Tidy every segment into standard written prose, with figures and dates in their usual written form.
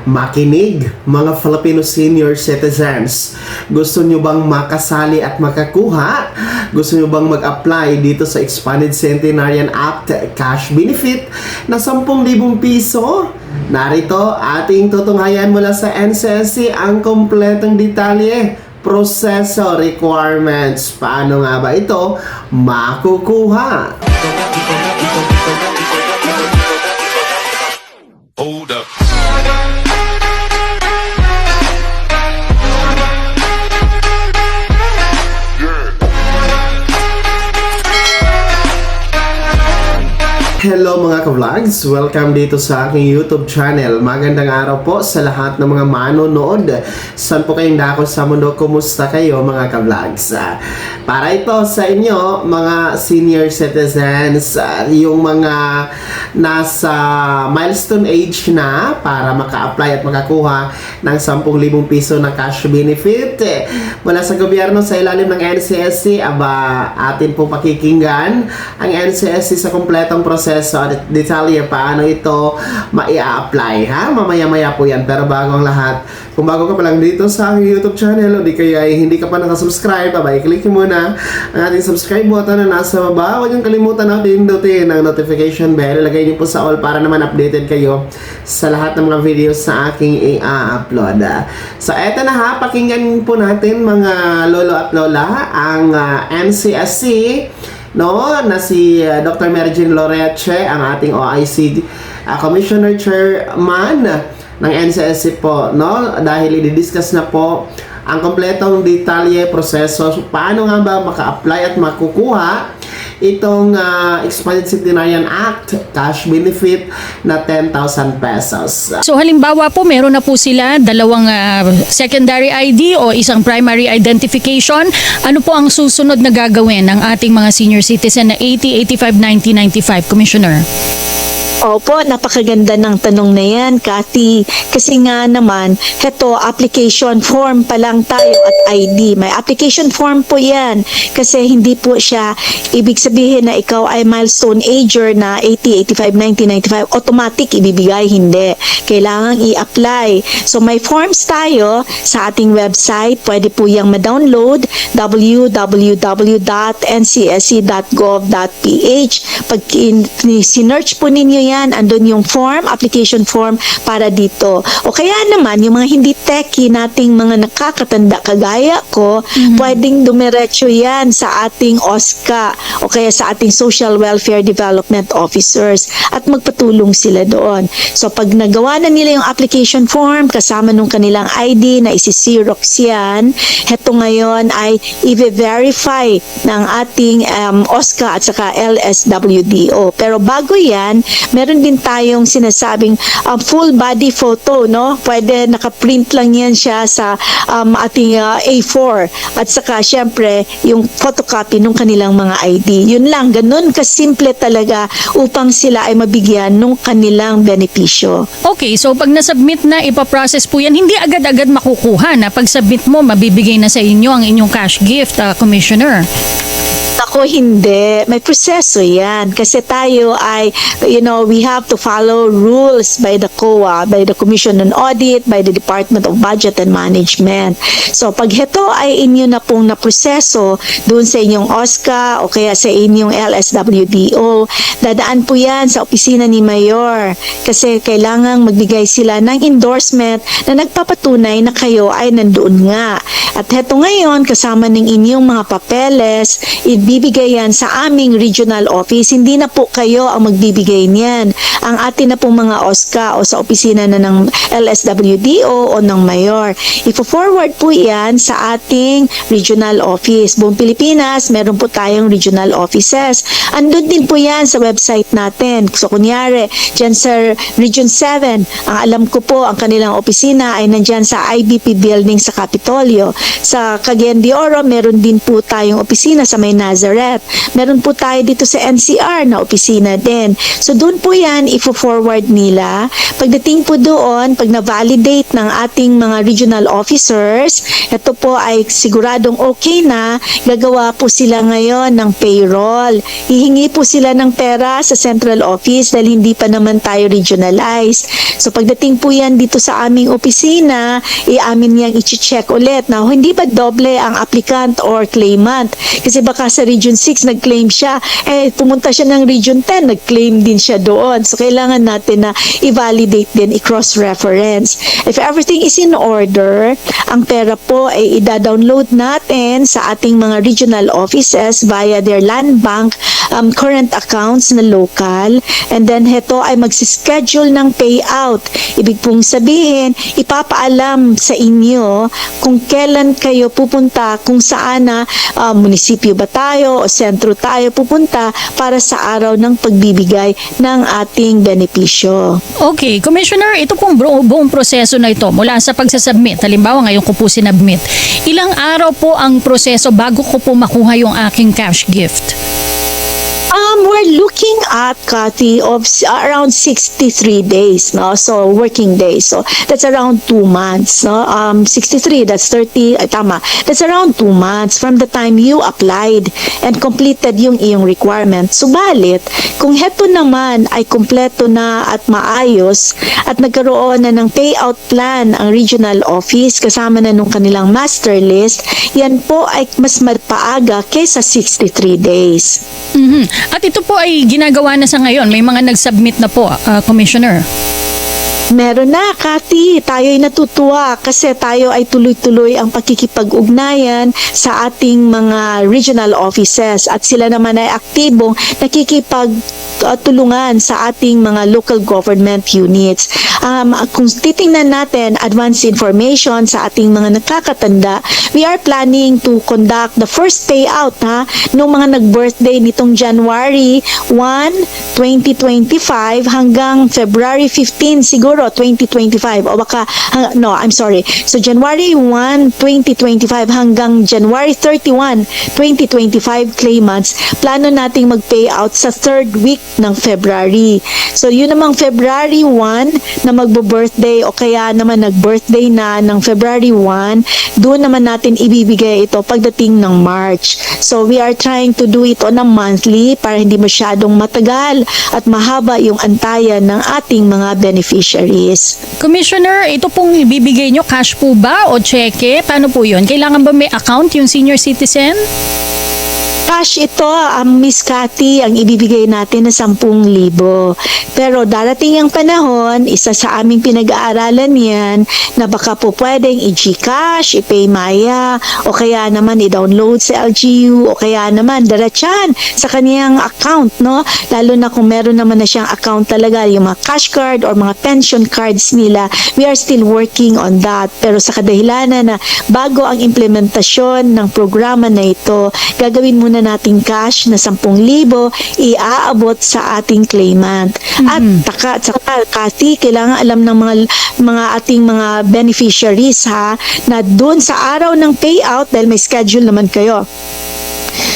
Makinig, mga Filipino senior citizens. Gusto nyo bang makasali at makakuha? Gusto nyo bang mag-apply dito sa Expanded Centenarian Act cash benefit na 10,000 piso? Narito ating tutunghayan mula sa NCSC ang kompletong detalye, proseso, requirements. Paano nga ba ito makukuha? Hold up. Hello mga ka-vlogs! Welcome dito sa aking YouTube channel. Magandang araw po sa lahat ng mga manonood. Saan po kayong dako sa mundo? Kumusta kayo mga ka-vlogs? Para ito sa inyo, mga senior citizens, yung mga nasa milestone age na para maka-apply at makakuha ng 10,000 piso na cash benefit mula sa gobyerno sa ilalim ng NCSC. Atin pong pakikinggan ang NCSC sa kompletong proseso at detalye paano ito mai-apply, ha? Mamaya-maya po yan. Pero bago ang lahat, kung bago ka pa lang dito sa aking YouTube channel o di kaya hindi ka pa nakasubscribe, i-click nyo muna ang ating subscribe button na nasa baba. Huwag niyong kalimutan na pindutin ang notification bell. Ilagay niyo po sa all para naman updated kayo sa lahat ng mga videos na aking i-upload. So eto na ha, pakinggan po natin mga lolo at lola ang NCSC, no, na si Dr. Mary Jean Loreche, ang ating OIC Commissioner Chairman ng NCSC po, no, dahil i-discuss na po ang kompletong detalye, proseso, so, paano nga ba maka-apply at makukuha itong Expanded Centenarian Act cash benefit na 10,000 pesos. So halimbawa po, meron na po sila dalawang secondary ID o isang primary identification. Ano po ang susunod na gagawin ng ating mga senior citizen na 80, 85, 90, 95, Commissioner? Opo, napakaganda ng tanong na yan, Cathy. Kasi nga naman, heto, application form pa lang tayo at ID. May application form po yan. Kasi hindi po siya, ibig sabihin na ikaw ay milestone ager na 80, 85, 90, 95, automatic ibibigay, hindi. Kailangan i-apply. So may forms tayo sa ating website. Pwede po yung ma-download, www.ncsc.gov.ph. Pag sinearch po ninyo yan, andun yung form, application form para dito. O kaya naman, yung mga hindi techie nating mga nakakatanda kagaya ko, pwedeng dumiretso yan sa ating OSCA o kaya sa ating Social Welfare Development Officers at magpatulong sila doon. So pag nagawa na nila yung application form kasama nung kanilang ID na isi-xerox yan, heto ngayon ay i-verify ng ating OSCA at saka LSWDO. Pero bago yan, meron din tayong sinasabing full body photo, no? Pwede nakaprint lang yan siya sa ating A4 at saka syempre yung photocopy ng kanilang mga ID. Yun lang, ganun kasimple talaga upang sila ay mabigyan ng kanilang benepisyo. Okay, so pag nasubmit na, ipaprocess po yan, hindi agad-agad makukuha na pag submit mo, mabibigay na sa inyo ang inyong cash gift, Commissioner. Ako hindi. May proseso yan. Kasi tayo ay, we have to follow rules by the COA, by the Commission on Audit, by the Department of Budget and Management. So, pag ito ay inyo na pong naproseso doon sa inyong OSCA o kaya sa inyong LSWDO, dadaan po yan sa opisina ni Mayor. Kasi kailangang magbigay sila ng endorsement na nagpapatunay na kayo ay nandoon nga. At heto ngayon, kasama ng inyong mga papeles, ibibigay yan sa aming regional office. Hindi na po kayo ang magbibigay niyan. Ang atin na pong mga OSCA o sa opisina na ng LSWDO o ng Mayor. Ifo-forward po yan sa ating regional office. Buong Pilipinas, meron po tayong regional offices. Andun din po yan sa website natin. So kunyari, dyan sa Region 7, ang alam ko po, ang kanilang opisina ay nandyan sa IBP building sa Capitolio. Sa Cagayan de Oro, meron din po tayong opisina sa may Nazareth Nazareth. Meron po tayo dito sa NCR na opisina din. So doon po yan, ifo-forward nila. Pagdating po doon, pag na-validate ng ating mga regional officers, ito po ay siguradong okay na, gagawa po sila ngayon ng payroll. Hihingi po sila ng pera sa central office dahil hindi pa naman tayo regionalized. So pagdating po yan dito sa aming opisina, amin niyang i-check ulit na hindi ba doble ang applicant or claimant. Kasi baka sa Region 6 nag-claim siya, pumunta siya ng Region 10, nag-claim din siya doon. So kailangan natin na i-validate din, i-cross-reference. If everything is in order, ang pera po ay i-download natin sa ating mga regional offices via their land bank current accounts na local, and then heto ay magsischedule ng payout. Ibig pong sabihin, ipapaalam sa inyo kung kailan kayo pupunta, kung saan na munisipyo ba tayo o sentro tayo pupunta para sa araw ng pagbibigay ng ating benepisyo. Okay, Commissioner, ito pong buong proseso na ito mula sa pagsasubmit. Halimbawa, ngayon ko po sinubmit. Ilang araw po ang proseso bago ko po makuha yung aking cash gift? We're looking at, Kathy, of around 63 days, no? So, working days. So, that's around 2 months, no? 63, that's 30, tama. That's around 2 months from the time you applied and completed yung iyong requirement. Subalit, kung heto naman ay kumpleto na at maayos at nagkaroon na ng payout plan ang regional office kasama na nung kanilang master list, yan po ay mas mapaaga kaysa 63 days. At ito po ay ginagawa na sa ngayon. May mga nag-submit na po, Commissioner. Meron na, Kathy. Tayo'y natutuwa kasi tayo ay tuloy-tuloy ang pakikipag-ugnayan sa ating mga regional offices at sila naman ay aktibong nakikipagtulungan sa ating mga local government units. Kung titingnan natin advance information sa ating mga nakakatanda, we are planning to conduct the first payout nung mga nag-birthday nitong January 1, 2025 hanggang February 15 siguro 2025 o baka no, I'm sorry. So January 1, 2025 hanggang January 31, 2025 claimants, plano nating mag-payout sa third week ng February. So yun namang February 1 na magbo-birthday o kaya naman nag-birthday na ng February 1, doon naman natin ibibigay ito pagdating ng March. So we are trying to do it on a monthly para hindi masyadong matagal at mahaba yung antayan ng ating mga beneficiaries. Commissioner, ito pong ibibigay nyo, cash po ba o cheque? Paano po yun? Kailangan ba may account yung senior citizen? Cash ito, Miss Cathy, ang ibibigay natin na 10,000. Pero darating ang panahon, isa sa aming pinag-aaralan yan, na baka po pwedeng i-Gcash, i-Paymaya, o kaya naman i-download sa LGU, o kaya naman diretsan sa kaniyang account, no? Lalo na kung meron naman na siyang account talaga, yung mga cash card or mga pension cards nila, we are still working on that. Pero sa kadahilanan na bago ang implementasyon ng programa na ito, gagawin muna nating cash na 10,000 iaabot sa ating claimant. At saka Kathy, kailangan alam ng mga ating mga beneficiaries na doon sa araw ng payout, dahil may schedule naman kayo,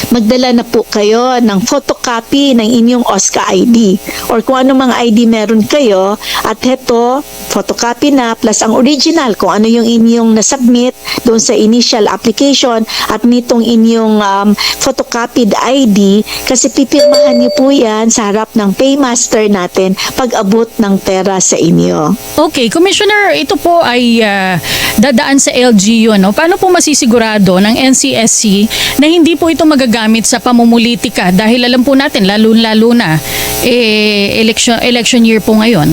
magdala na po kayo ng photocopy ng inyong OSCA ID or kung ano mga ID meron kayo, at heto, photocopy na plus ang original kung ano yung inyong nasubmit doon sa initial application at nitong inyong photocopied ID, kasi pipirmahan niyo po yan sa harap ng paymaster natin pag abot ng pera sa inyo. Okay, Commissioner, ito po ay dadaan sa LGU. No? Paano po masisigurado ng NCSC na hindi po ito magagamit sa pamumulitika? Dahil alam po natin, lalo-lalo na, election year po ngayon.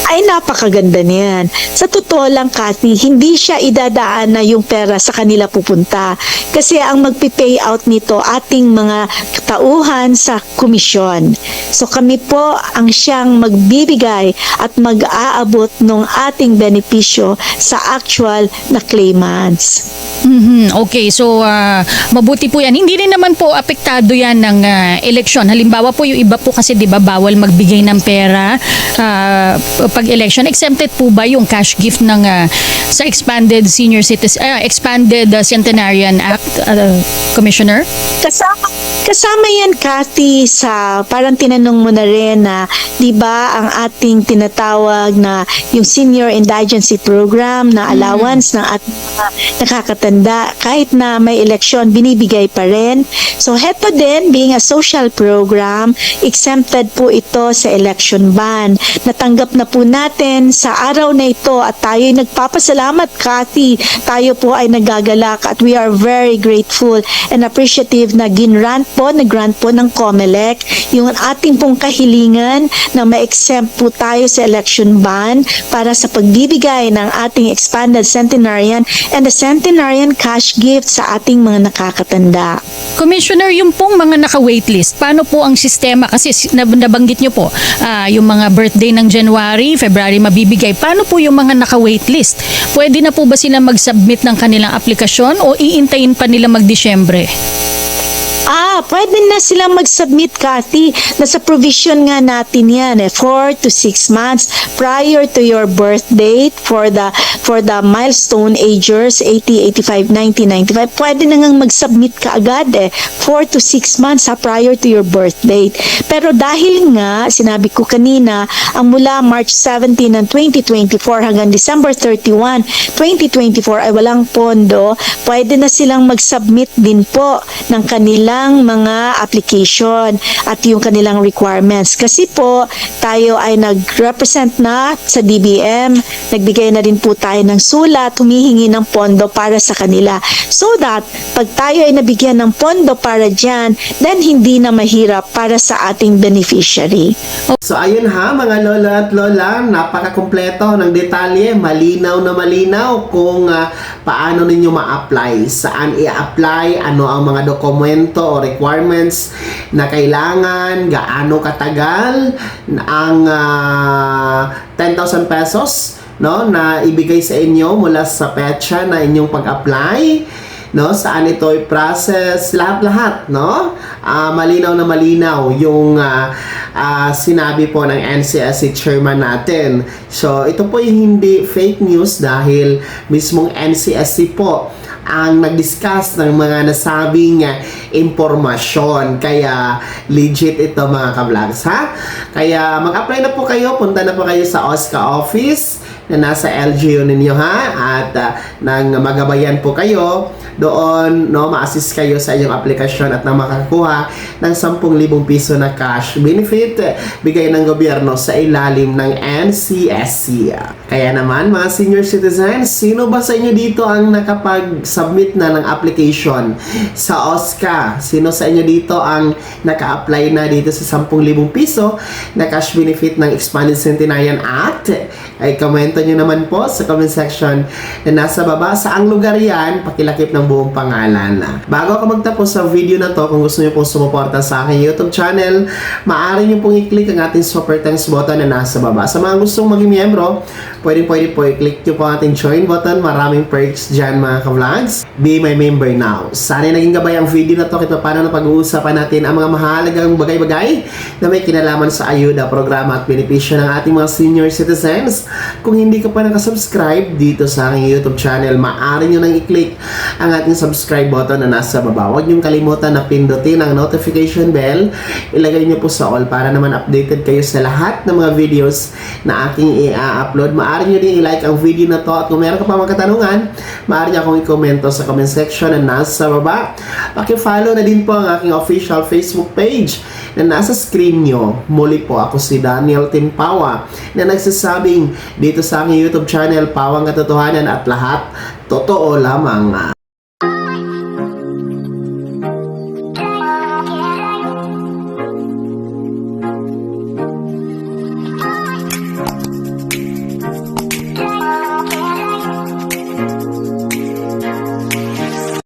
Ay, napakaganda niyan. Sa totoo lang, Kathy, hindi siya idadaan na yung pera sa kanila pupunta. Kasi ang magpi-payout nito ating mga tauhan sa komisyon. So kami po ang siyang magbibigay at mag-aabot ng ating benepisyo sa actual na claimants. Okay, so mabuti po yan. Hindi rin naman po apektado yan ng eleksyon. Halimbawa po yung iba po kasi 'di ba bawal magbigay ng pera pag-election, exempted po ba yung cash gift ng sa expanded Centenarian Act, Commissioner? Kasama yan, Cathy, sa parang tinanong mo na rin na, di ba, ang ating tinatawag na yung Senior Indigency Program na allowance ng ating mga nakakatanda, kahit na may eleksyon, binibigay pa rin. So, heto din, being a social program, exempted po ito sa election ban. Natanggap na po natin sa araw na ito at tayo'y nagpapasalamat, Cathy. Tayo po ay nagagalak at we are very grateful and appreciative na nag-grant po ng COMELEC yung ating pong kahilingan na ma-exempt po tayo sa election ban para sa pagbibigay ng ating expanded centenarian and the centenarian cash gift sa ating mga nakakatanda. Commissioner, yung pong mga naka-waitlist, paano po ang sistema? Kasi nabanggit nyo po, yung mga birthday ng January, February mabibigay. Paano po yung mga naka-waitlist? Pwede na po ba sila mag-submit ng kanilang aplikasyon o iintayin pa nila mag-Disyembre? Pwede na silang mag-submit, Cathy. Nasa provision nga natin yan 4 to 6 months prior to your birth date for the milestone agers 80, 85, 90, 95. Pwede na nga mag-submit ka agad 4 to 6 months prior to your birth date. Pero dahil nga, sinabi ko kanina, ang mula March 17 ng 2024 hanggang December 31, 2024 ay walang pondo, pwede na silang mag-submit din po ng kanilang mga application at yung kanilang requirements. Kasi po, tayo ay nag-represent na sa DBM, nagbigay na rin po tayo ng sulat, humihingi ng pondo para sa kanila. So that, pag tayo ay nabigyan ng pondo para dyan, then hindi na mahirap para sa ating beneficiary. So ayun ha mga lolo at lola, napakakumpleto ng detalye, malinaw na malinaw kung paano ninyo ma-apply, saan i-apply, ano ang mga dokumento o requirements na kailangan, gaano katagal ang 10,000 pesos na ibigay sa inyo mula sa petsa na inyong pag-apply, saan ito i-process, lahat-lahat, malinaw na malinaw yung sinabi po ng NCSC chairman natin. So, ito po yung hindi fake news dahil mismong NCSC po ang nag-discuss ng mga nasabing impormasyon. Kaya legit ito mga ka-vlogs, ha? Kaya mag-apply na po kayo, punta na po kayo sa OSCA office na nasa LGU ninyo, ha? At nang magabayan po kayo doon, ma-assist kayo sa inyong aplikasyon at nang makakuha ng 10,000 piso na cash benefit bigay ng gobyerno sa ilalim ng NCSC. Kaya naman mga senior citizens, sino ba sa inyo dito ang nakapag-submit na ng application sa OSCA? Sino sa inyo dito ang naka-apply na dito sa 10,000 piso na cash benefit ng Expanded Centenarian Act? Ay komento nyo naman po sa comment section na nasa baba. Saang lugar yan? Pakilakip ng buong pangalan. Bago ako magtapos sa video na to, kung gusto nyo pong sumuporta sa aking YouTube channel, maaari nyo pong i-click ang ating super thanks button na nasa baba. Sa mga gustong maging miyembro, pwede po i-click nyo po ang ating join button. Maraming perks dyan mga ka-vlogs. Be my member now. Sana naging gabay ang video na to kahit paano na pag-uusapan natin ang mga mahalagang bagay-bagay na may kinalaman sa ayuda, programa at benepisyo ng ating mga senior citizens. Kung hindi ka pa nakasubscribe dito sa aking YouTube channel, maaari nyo nang i-click ang ating subscribe button na nasa baba. Huwag nyo kalimutan na pindutin ang notification bell. Ilagay nyo po sa all para naman updated kayo sa lahat ng mga videos na aking i-upload. Maaari nyo din i-like ang video na to at kung meron ka pa mga katanungan, maaari nyo akong i-komento sa comment section na nasa baba. Paki-follow na din po ang aking official Facebook page na nasa screen nyo. Muli po ako si Daniel Timpawa na nagsasabing dito sa aking YouTube channel, Pawang Katotohanan at lahat totoo lamang.